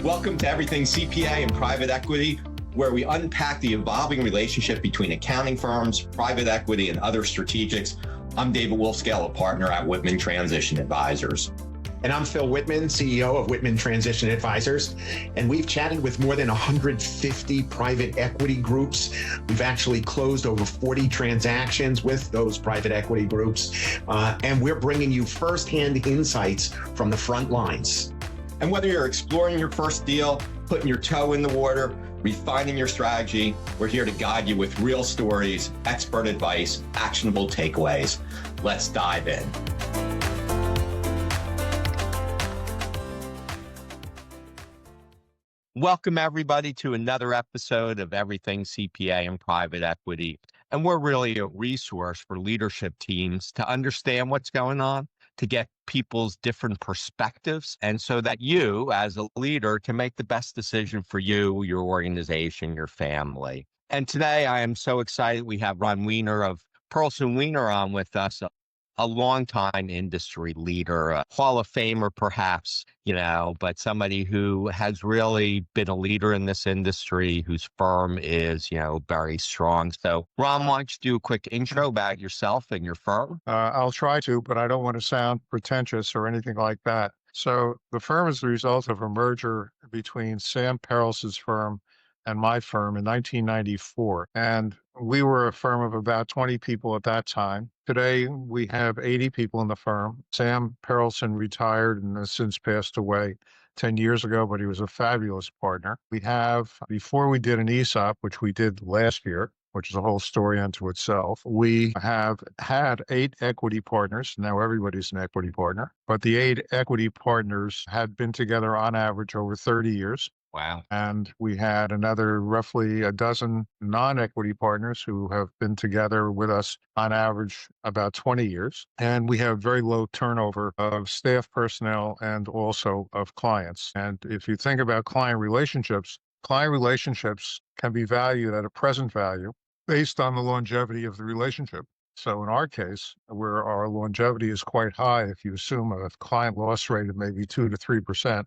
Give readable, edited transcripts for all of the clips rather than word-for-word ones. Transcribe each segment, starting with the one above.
Welcome to Everything CPA and Private Equity, where we unpack the evolving relationship between accounting firms, private equity, and other strategics. I'm David Wolfscale, a partner at Whitman Transition Advisors. And I'm Phil Whitman, CEO of Whitman Transition Advisors. And we've chatted with more than 150 private equity groups. We've actually closed over 40 transactions with those private equity groups. And we're bringing you firsthand insights from the front lines. And whether you're exploring your first deal, putting your toe in the water, refining your strategy, we're here to guide you with real stories, expert advice, actionable takeaways. Let's dive in. Welcome, everybody, to another episode of Everything CPA and Private Equity. And we're really a resource for leadership teams to understand what's going on, to get people's different perspectives, and so that you, as a leader, can make the best decision for you, your organization, your family. And today, I am so excited. We have Ron Weiner of Perelson Weiner on with us, a longtime industry leader, a Hall of Famer, perhaps, but somebody who has really been a leader in this industry, whose firm is, very strong. So, Ron, why don't you do a quick intro about yourself and your firm? I'll try to, but I don't want to sound pretentious or anything like that. So the firm is the result of a merger between Sam Perelson's firm and my firm in 1994. And we were a firm of about 20 people at that time. Today, we have 80 people in the firm. Sam Perelson retired and has since passed away 10 years ago, but he was a fabulous partner. We have, before we did an ESOP, which we did last year, which is a whole story unto itself, we have had 8 equity partners. Now everybody's an equity partner, but the 8 equity partners had been together on average over 30 years. Wow. And we had another roughly a dozen non-equity partners who have been together with us on average about 20 years. And we have very low turnover of staff personnel and also of clients. And if you think about client relationships can be valued at a present value based on the longevity of the relationship. So in our case, where our longevity is quite high, if you assume a client loss rate of maybe 2 to 3%,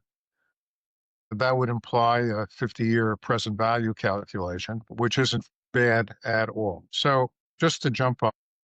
that would imply a 50-year present value calculation, which isn't bad at all. So just to jump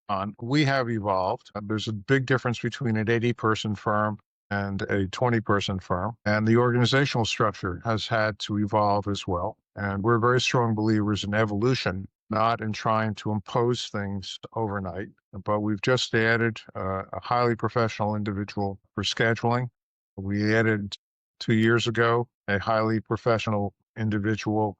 on, we have evolved. There's a big difference between an 80-person firm and a 20-person firm, and the organizational structure has had to evolve as well. And we're very strong believers in evolution, not in trying to impose things overnight. But we've just added a highly professional individual for scheduling. We added 2 years ago a highly professional individual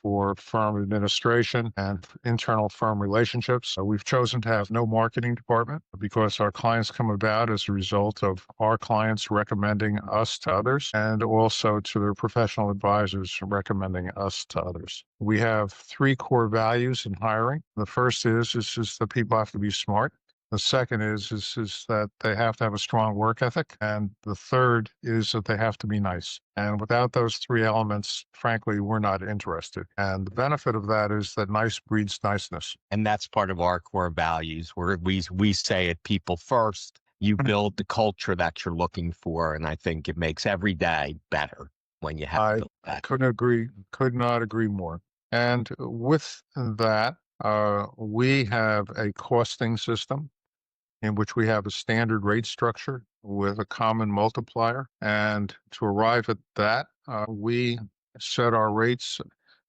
for firm administration and internal firm relationships. We've chosen to have no marketing department because our clients come about as a result of our clients recommending us to others and also to their professional advisors recommending us to others. We have 3 core values in hiring. The first is that people have to be smart. The second is that they have to have a strong work ethic. And the third is that they have to be nice. And without those 3 elements, frankly, we're not interested. And the benefit of that is that nice breeds niceness. And that's part of our core values, where we say it, people first. You build the culture that you're looking for. And I think it makes every day better when you have that. Could not agree more. And with that, we have a costing system in which we have a standard rate structure with a common multiplier. And to arrive at that, we set our rates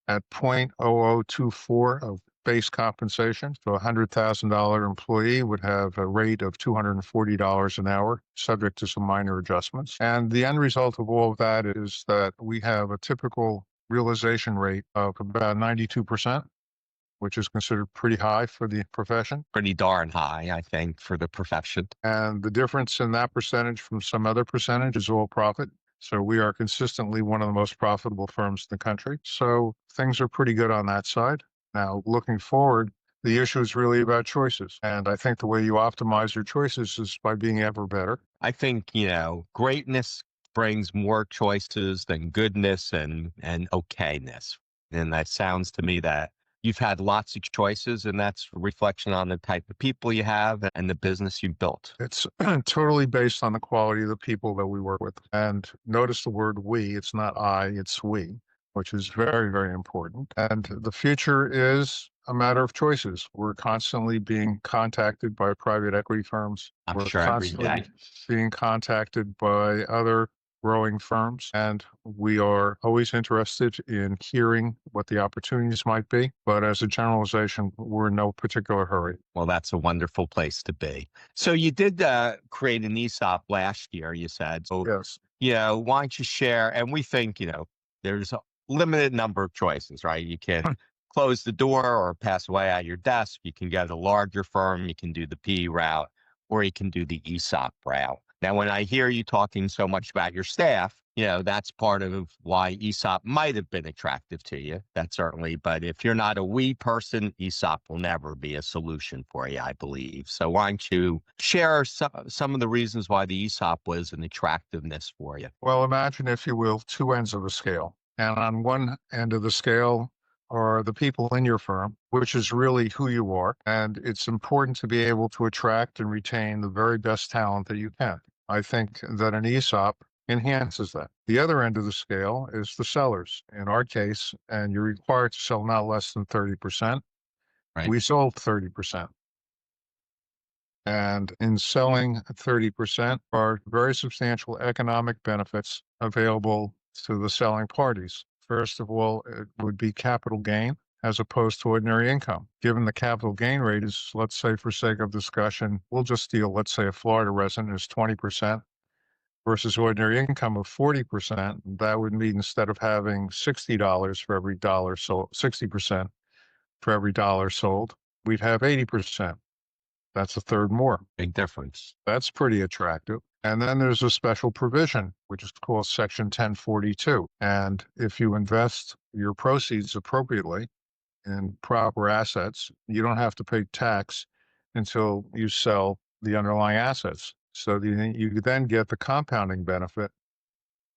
at 0.0024 of base compensation. So a $100,000 employee would have a rate of $240 an hour, subject to some minor adjustments. And the end result of all of that is that we have a typical realization rate of about 92%. Which is considered pretty high for the profession. Pretty darn high, I think, for the profession. And the difference in that percentage from some other percentage is all profit. So we are consistently one of the most profitable firms in the country. So things are pretty good on that side. Now, looking forward, the issue is really about choices. And I think the way you optimize your choices is by being ever better. I think, greatness brings more choices than goodness and okayness. And that sounds to me that you've had lots of choices, and that's a reflection on the type of people you have and the business you built. It's totally based on the quality of the people that we work with. And notice the word we, it's not I, it's we, which is very, very important. And the future is a matter of choices. We're constantly being contacted by private equity firms. I'm We're sure every constantly day. being contacted by other growing firms, and we are always interested in hearing what the opportunities might be. But as a generalization, we're in no particular hurry. Well, that's a wonderful place to be. So you did create an ESOP last year, you said. So, Yes. why don't you share? And we think, there's a limited number of choices, right? You can close the door or pass away at your desk. You can go to a larger firm. You can do the PE route, or you can do the ESOP route. Now, when I hear you talking so much about your staff, that's part of why ESOP might have been attractive to you. That's certainly, but if you're not a we person, ESOP will never be a solution for you, I believe. So why don't you share some of the reasons why the ESOP was an attractiveness for you? Well, imagine, if you will, two ends of a scale. And on one end of the scale are the people in your firm, which is really who you are. And it's important to be able to attract and retain the very best talent that you can. I think that an ESOP enhances that. The other end of the scale is the sellers. In our case, and you're required to sell not less than 30%. Right. We sold 30%. And in selling 30% are very substantial economic benefits available to the selling parties. First of all, it would be capital gain as opposed to ordinary income. Given the capital gain rate is, let's say, for sake of discussion, we'll just deal, let's say a Florida resident is 20% versus ordinary income of 40%. That would mean, instead of having $60 for every dollar sold, 60% for every dollar sold, we'd have 80%. That's a third more. Big difference. That's pretty attractive. And then there's a special provision, which is called Section 1042. And if you invest your proceeds appropriately in proper assets, you don't have to pay tax until you sell the underlying assets. So you then get the compounding benefit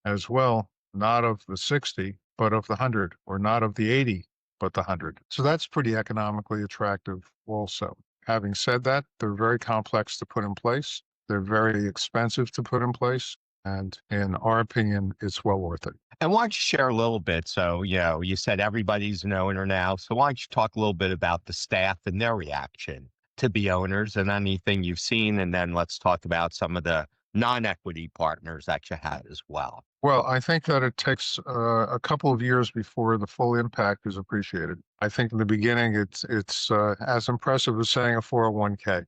as well, not of the 60, but of the 100, or not of the 80, but the 100. So that's pretty economically attractive also. Having said that, they're very complex to put in place. They're very expensive to put in place. And in our opinion, it's well worth it. And why don't you share a little bit? So, you said everybody's an owner now. So why don't you talk a little bit about the staff and their reaction to be owners and anything you've seen? And then let's talk about some of the non-equity partners that you had as well. Well, I think that it takes a couple of years before the full impact is appreciated. I think in the beginning, it's as impressive as saying a 401k.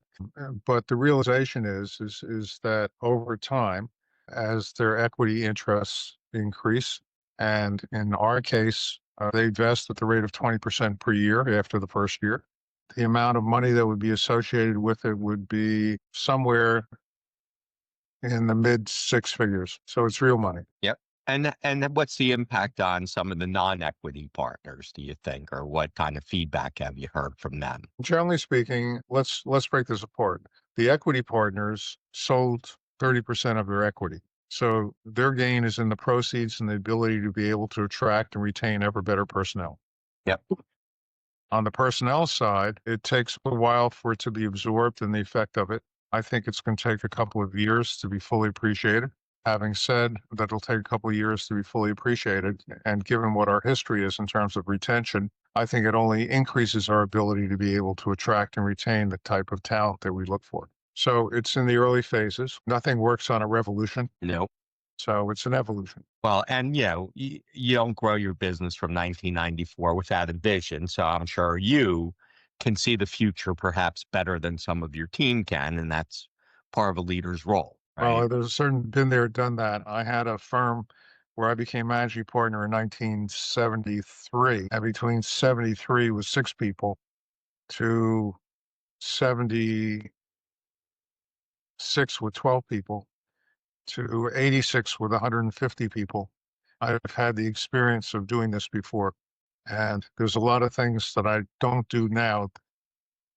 But the realization is that over time, as their equity interests increase, and in our case, they vest at the rate of 20% per year after the first year, the amount of money that would be associated with it would be somewhere in the mid six figures. So it's real money. Yep. And what's the impact on some of the non-equity partners, do you think, or what kind of feedback have you heard from them? Generally speaking, let's break this apart. The equity partners sold 30% of their equity. So their gain is in the proceeds and the ability to be able to attract and retain ever better personnel. Yep. On the personnel side, it takes a while for it to be absorbed and the effect of it. I think it's going to take a couple of years to be fully appreciated. Having said that, it'll take a couple of years to be fully appreciated. And given what our history is in terms of retention, I think it only increases our ability to be able to attract and retain the type of talent that we look for. So it's in the early phases. Nothing works on a revolution. No. So it's an evolution. Well, and you don't grow your business from 1994 without a vision. So I'm sure you can see the future perhaps better than some of your team can, and that's part of a leader's role. Right? Well, there's a certain been there, done that. I had a firm where I became managing partner in 1973, and between 73 with 6 people to 76 with 12 people to 86 with 150 people. I've had the experience of doing this before, and there's a lot of things that I don't do now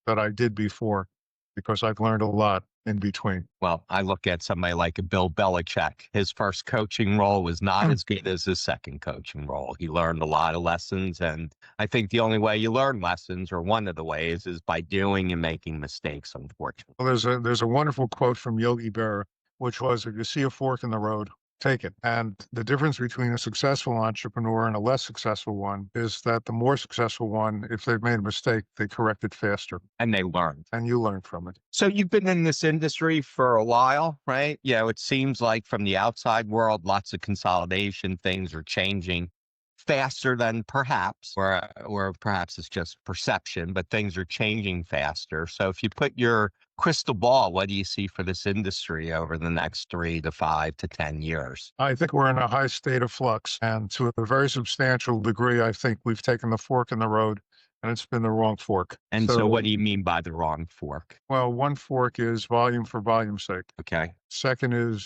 that I did before. because I've learned a lot in between. Well, I look at somebody like a Bill Belichick. His first coaching role was not as good as his second coaching role. He learned a lot of lessons. And I think the only way you learn lessons, or one of the ways, is by doing and making mistakes, unfortunately. Well, there's a wonderful quote from Yogi Berra, which was, if you see a fork in the road, take it. And the difference between a successful entrepreneur and a less successful one is that the more successful one, if they've made a mistake, they correct it faster. And they learned. And you learn from it. So you've been in this industry for a while, right? It seems like from the outside world, lots of consolidation, things are changing faster than perhaps, or perhaps it's just perception, but things are changing faster. So if you put your crystal ball, what do you see for this industry over the next 3 to 5 to 10 years? I think we're in a high state of flux. And to a very substantial degree, I think we've taken the fork in the road and it's been the wrong fork. And so what do you mean by the wrong fork? Well, one fork is volume for volume's sake. Okay. Second is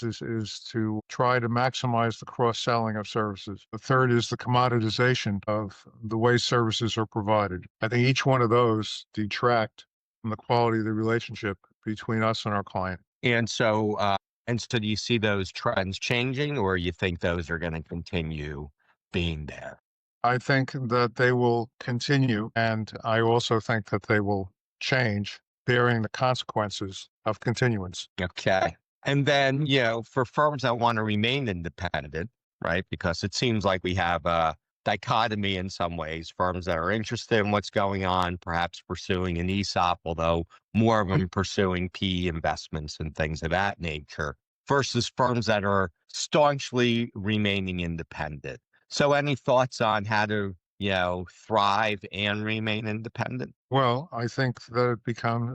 to try to maximize the cross-selling of services. The third is the commoditization of the way services are provided. I think each one of those detract from the quality of the relationship between us and our client. And so do you see those trends changing, or you think those are going to continue being there? I think that they will continue, and I also think that they will change, bearing the consequences of continuance. Okay. And then, for firms that want to remain independent, right? Because it seems like we have a dichotomy in some ways, firms that are interested in what's going on, perhaps pursuing an ESOP, although more of them pursuing PE investments and things of that nature, versus firms that are staunchly remaining independent. So any thoughts on how to, thrive and remain independent? Well, I think that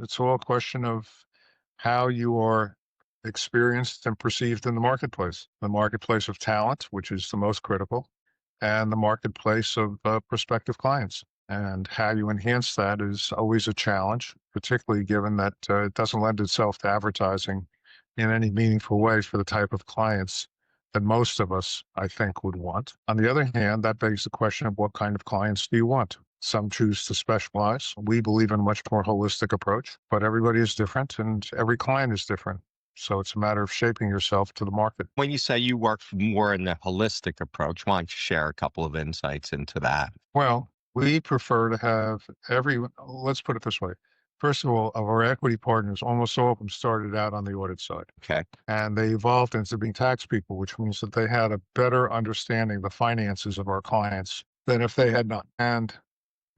it's all a question of how you are experienced and perceived in the marketplace of talent, which is the most critical, and the marketplace of prospective clients. And how you enhance that is always a challenge, particularly given that it doesn't lend itself to advertising in any meaningful way for the type of clients that most of us, I think, would want. On the other hand, that begs the question of what kind of clients do you want? Some choose to specialize. We believe in a much more holistic approach, but everybody is different and every client is different. So it's a matter of shaping yourself to the market. When you say you work more in the holistic approach, why don't you share a couple of insights into that? Well, we prefer to have let's put it this way. First of all, of our equity partners, almost all of them started out on the audit side. Okay. And they evolved into being tax people, which means that they had a better understanding of the finances of our clients than if they had not. And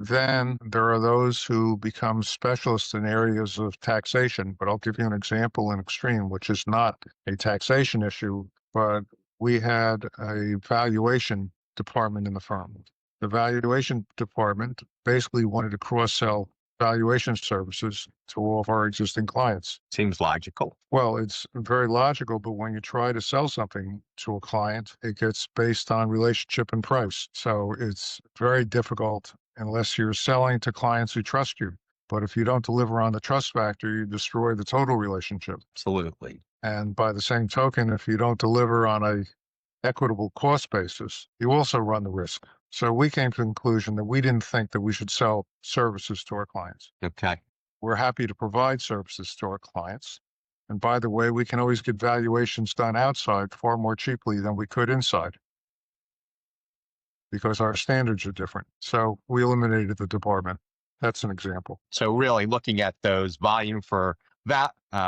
then there are those who become specialists in areas of taxation. But I'll give you an example in Extreme, which is not a taxation issue, but we had a valuation department in the firm. The valuation department basically wanted to cross-sell valuation services to all of our existing clients. Seems logical. Well, it's very logical, but when you try to sell something to a client, it gets based on relationship and price. So it's very difficult unless you're selling to clients who trust you. But if you don't deliver on the trust factor, you destroy the total relationship. Absolutely. And by the same token, if you don't deliver on a equitable cost basis, you also run the risk. So we came to the conclusion that we didn't think that we should sell services to our clients. Okay. We're happy to provide services to our clients. And by the way, we can always get valuations done outside far more cheaply than we could inside because our standards are different. So we eliminated the department. That's an example. So really looking at those volume for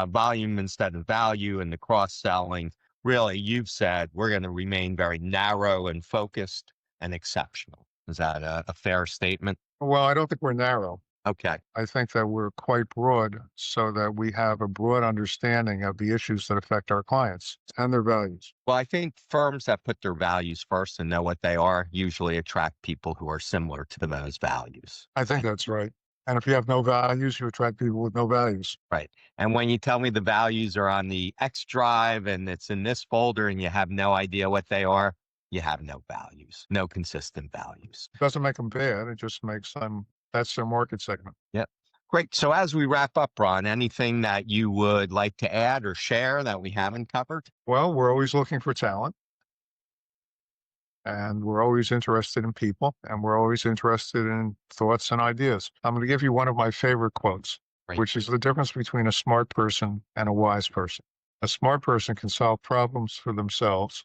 volume instead of value and the cross-selling, really, you've said we're going to remain very narrow and focused and exceptional. Is that a fair statement? Well, I don't think we're narrow. Okay. I think that we're quite broad so that we have a broad understanding of the issues that affect our clients and their values. Well, I think firms that put their values first and know what they are usually attract people who are similar to those values. I think that's right. And if you have no values, you attract people with no values. Right. And when you tell me the values are on the X drive and it's in this folder and you have no idea what they are, you have no values, no consistent values. It doesn't make them bad. It just makes them, that's their market segment. Yep. Great. So as we wrap up, Ron, anything that you would like to add or share that we haven't covered? Well, we're always looking for talent. And we're always interested in people, and we're always interested in thoughts and ideas. I'm going to give you one of my favorite quotes. Right. which is the difference between a smart person and a wise person. A smart person can solve problems for themselves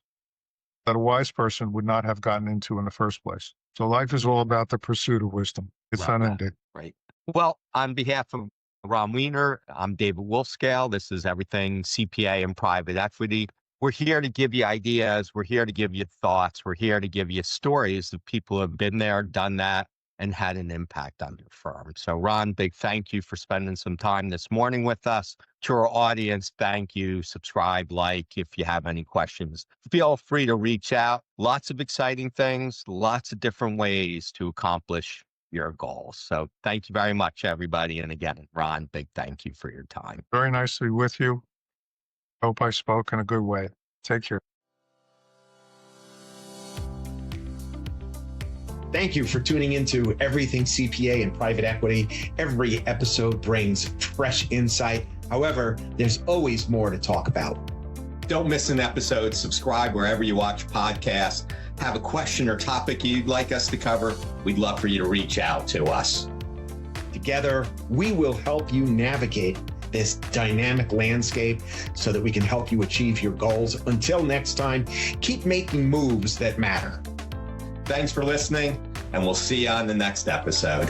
that a wise person would not have gotten into in the first place. So life is all about the pursuit of wisdom. It's Love that. unending. Right. Well, on behalf of Ron Weiner, I'm David Wolfscale. This is Everything CPA and Private Equity. We're here to give you ideas. We're here to give you thoughts. We're here to give you stories of people who have been there, done that, and had an impact on your firm. So Ron, big thank you for spending some time this morning with us. To our audience, thank you. Subscribe, like, if you have any questions. Feel free to reach out. Lots of exciting things, lots of different ways to accomplish your goals. So thank you very much, everybody. And again, Ron, big thank you for your time. Very nice to be with you. Hope I spoke in a good way. Take care. Thank you for tuning into Everything CPA and Private Equity. Every episode brings fresh insight. However, there's always more to talk about. Don't miss an episode. Subscribe wherever you watch podcasts. Have a question or topic you'd like us to cover? We'd love for you to reach out to us. Together, we will help you navigate this dynamic landscape so that we can help you achieve your goals. Until next time, keep making moves that matter. Thanks for listening, and we'll see you on the next episode.